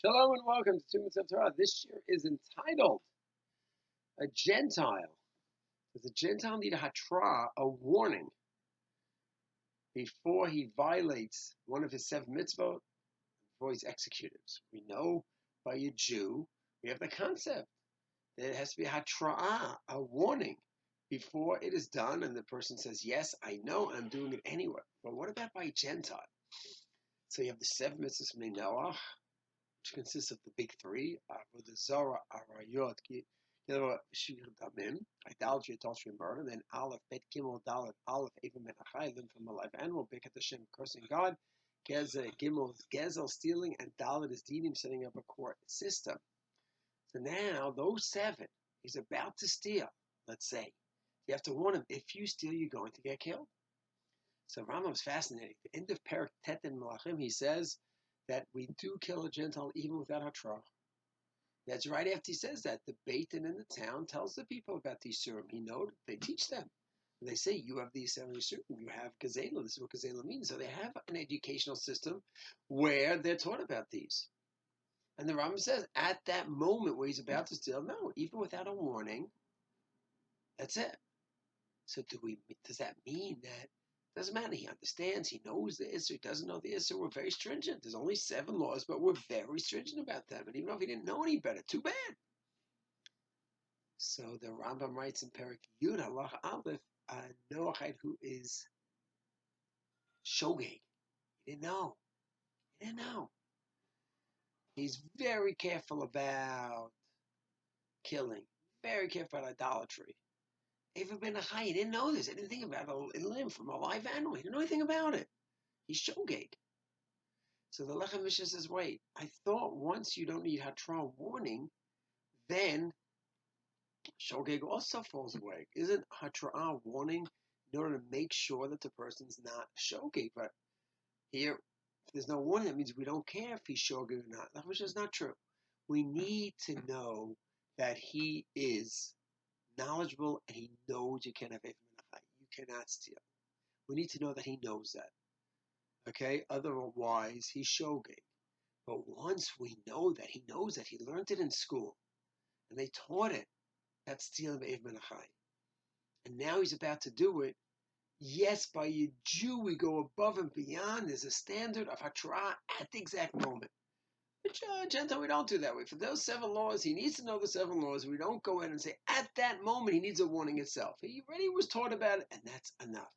Shalom and welcome to 2 Minutes of Torah. This year is entitled A Gentile. Does a Gentile need a hatra, a warning, before he violates one of his 7 mitzvot, before he's executed? So we know by a Jew, we have the concept that it has to be a hatra, a warning, before it is done and the person says, yes, I know, I'm doing it anyway. But what about by a Gentile? So you have the 7 mitzvahs of Noach, which consists of the big three: Avodah Zarah, Arayot, idolatry, adultery, and murder. Then Aleph, Bet, Gimel, Dalet, Aleph, Eva, Menachai, limb from a live animal, Bekat Hashem, cursing God, Gimel is Gezel, stealing, and Dalet is Dinim, setting up a court system. So now those 7, he's about to steal. Let's say you have to warn him: if you steal, you're going to get killed. So Rambam is fascinating. At the end of Perek Tet in Malachim, he says that we do kill a Gentile even without hatra. That's right after he says that. The Beit Din in the town tells the people about the Yisurim. He knows, they teach them. And they say, you have these 7 Yisurim, you have Gazela. This is what Gazela means. So they have an educational system where they're taught about these. And the Rambam says, at that moment where he's about to steal, no, even without a warning, that's it. So does that mean that doesn't matter? He understands, he knows the Issur, he doesn't know the Issur. We're very stringent. There's only 7 laws, but we're very stringent about them. And even if he didn't know any better, too bad. So the Rambam writes in Perek Yud Halacha Aleph, Noachide, who is shogeg. He didn't know. He didn't know. He's very careful about killing, very careful about idolatry. Eva ben Achai, he didn't know this. He didn't think about a limb from a live animal. He didn't know anything about it. He's shogeg. So the Lechem Mishnah says, wait, I thought once you don't need hatra warning, then shogeg also falls away. Isn't hatra warning in order to make sure that the person's not shogeg? But here, if there's no warning, that means we don't care if he's shogeg or not. Which is not true. We need to know that he is knowledgeable and he knows you can't have Ephraim and Achai. You cannot steal. We need to know that he knows that. Okay? Otherwise, he's shogeg. But once we know that, he knows that, he learned it in school, and they taught it, that's stealing Ephraim and Achai. And now he's about to do it. Yes, by a Jew, we go above and beyond. There's a standard of hatra at the exact moment. But Gentile, we don't do that way. For those 7 laws, he needs to know the 7 laws. We don't go in and say, at that moment, he needs a warning itself. He already was taught about it, and that's enough.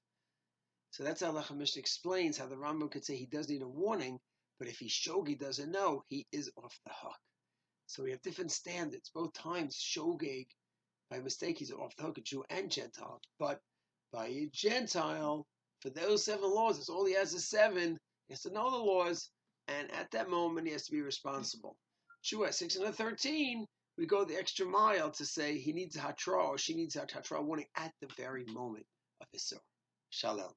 So that's how Lechem Mishnah explains how the Rambam could say he does need a warning, but if he's shogeg doesn't know, he is off the hook. So we have different standards. Both times, shogeg, by mistake, he's off the hook, a Jew and Gentile. But by a Gentile, for those 7 laws, it's all he has is 7. He has to know the laws, and at that moment, he has to be responsible. Jew at 613, we go the extra mile to say he needs a hatra or she needs a hatra warning at the very moment of Issur. Shalom.